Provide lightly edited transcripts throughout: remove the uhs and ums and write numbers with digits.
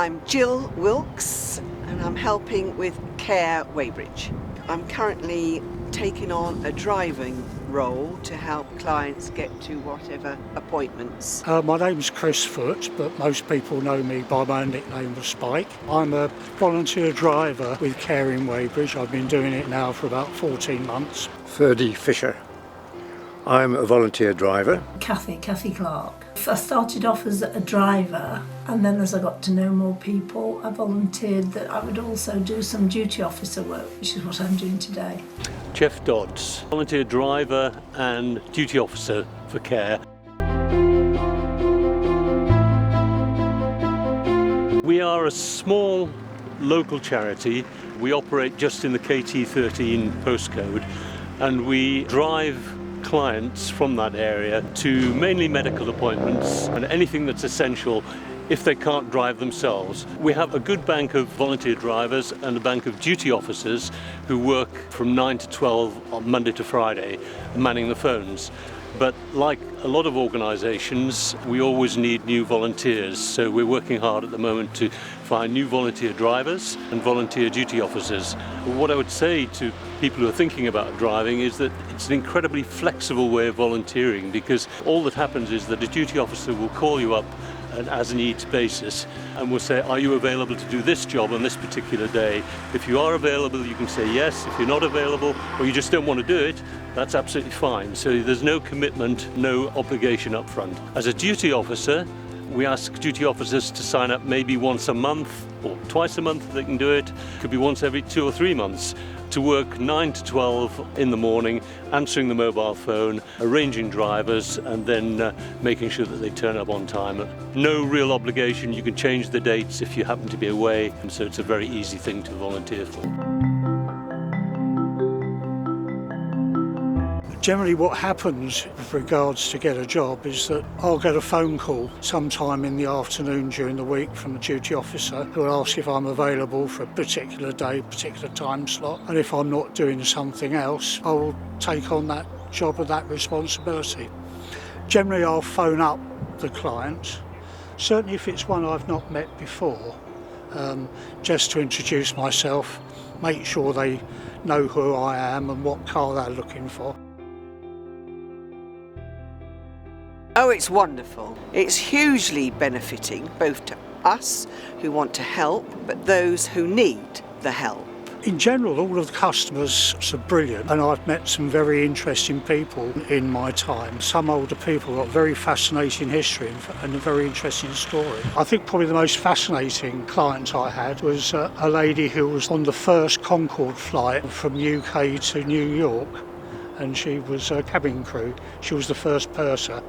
I'm Jill Wilkes and I'm helping with Care Weybridge. I'm currently taking on a driving role to help clients get to whatever appointments. My name's Chris Foote, but most people know me by my nickname of Spike. I'm a volunteer driver with Care in Weybridge. I've been doing it now for about 14 months. Ferdy Fisher. I'm a volunteer driver. Kathy Clark. I started off as a driver, and then as I got to know more people, I volunteered that I would also do some duty officer work, which is what I'm doing today. Jeff Dodds, volunteer driver and duty officer for Care. We are a small local charity. We operate just in the KT13 postcode, and we drive clients from that area to mainly medical appointments and anything that's essential if they can't drive themselves. We have a good bank of volunteer drivers and a bank of duty officers who work from 9 to 12 on Monday to Friday, manning the phones. But like a lot of organisations, we always need new volunteers, so we're working hard at the moment to find new volunteer drivers and volunteer duty officers. What I would say to people who are thinking about driving is that it's an incredibly flexible way of volunteering, because all that happens is that a duty officer will call you up an as-needs basis and will say, are you available to do this job on this particular day? If you are available, you can say yes. If you're not available or you just don't want to do it, that's absolutely fine. So there's no commitment, no obligation up front. As a duty officer, we ask duty officers to sign up maybe once a month or twice a month if they can do it. Could be once every 2 or 3 months, to work 9 to 12 in the morning, answering the mobile phone, arranging drivers, and then making sure that they turn up on time. No real obligation. You can change the dates if you happen to be away, and so it's a very easy thing to volunteer for. Generally what happens with regards to get a job is that I'll get a phone call sometime in the afternoon during the week from a duty officer who will ask if I'm available for a particular day, particular time slot, and if I'm not doing something else, I will take on that job and that responsibility. Generally I'll phone up the client, certainly if it's one I've not met before, just to introduce myself, make sure they know who I am and what car they're looking for. Oh, it's wonderful. It's hugely benefiting both to us who want to help, but those who need the help. In general, all of the customers are brilliant, and I've met some very interesting people in my time. Some older people got very fascinating history and a very interesting story. I think probably the most fascinating client I had was a lady who was on the first Concorde flight from UK to New York, and she was a cabin crew. She was the first purser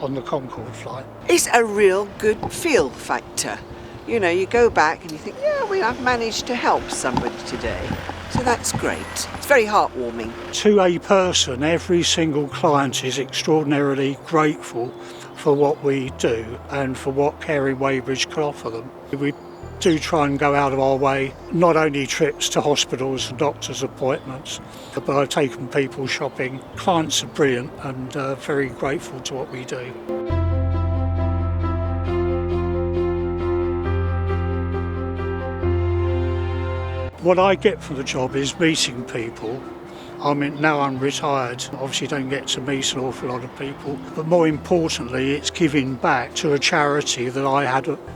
on the Concorde flight. It's a real good feel factor. You know, you go back and you think, yeah, I've managed to help somebody today. So that's great. It's very heartwarming. To a person, every single client is extraordinarily grateful for what we do and for what Care in Weybridge can offer them. We do try and go out of our way, not only trips to hospitals and doctors' appointments, but I've taken people shopping. Clients are brilliant and very grateful to what we do. What I get from the job is meeting people. I mean, now I'm retired, obviously don't get to meet an awful lot of people, but more importantly, it's giving back to a charity that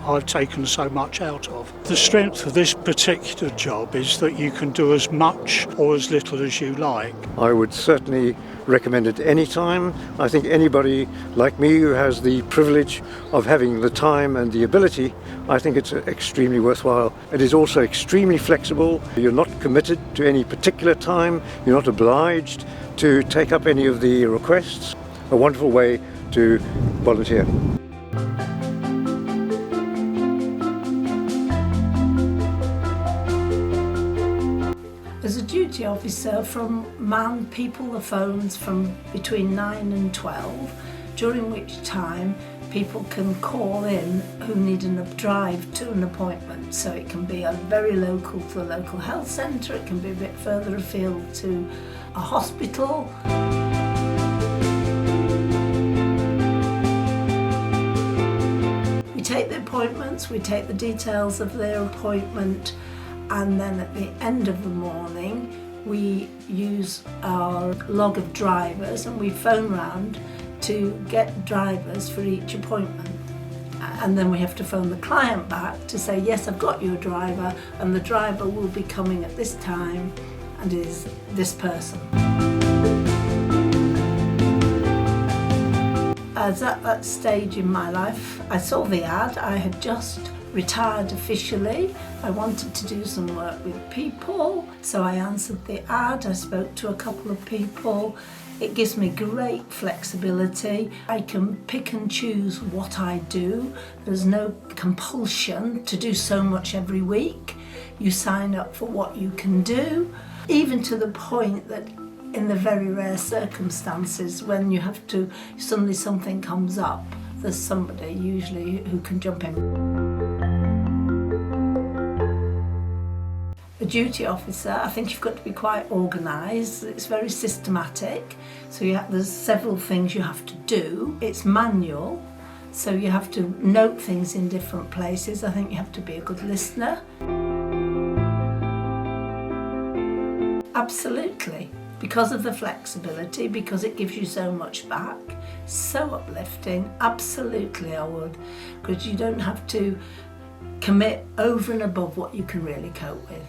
I've taken so much out of. The strength of this particular job is that you can do as much or as little as you like. I would certainly recommend it any time. I think anybody like me who has the privilege of having the time and the ability, I think it's extremely worthwhile. It is also extremely flexible. You're not committed to any particular time. You're not obliged to take up any of the requests. A wonderful way to volunteer. As a duty officer, man people the phones from between 9 and 12, during which time people can call in who need a drive to an appointment. So it can be a very local to a local health centre, it can be a bit further afield to a hospital. We take the appointment appointments, we take the details of their appointment, and then at the end of the morning we use our log of drivers and we phone round to get drivers for each appointment. And then we have to phone the client back to say, yes, I've got you a driver, and the driver will be coming at this time and is this person. As at that stage in my life, I saw the ad. I had just retired officially. I wanted to do some work with people, so I answered the ad. I spoke to a couple of people. It gives me great flexibility. I can pick and choose what I do. There's no compulsion to do so much every week. You sign up for what you can do, even to the point that in the very rare circumstances when you have to, suddenly something comes up, there's somebody usually who can jump in. A duty officer, I think you've got to be quite organised. It's very systematic, so there's several things you have to do. It's manual, so you have to note things in different places. I think you have to be a good listener. Absolutely, because of the flexibility, because it gives you so much back. So uplifting, absolutely I would, because you don't have to commit over and above what you can really cope with.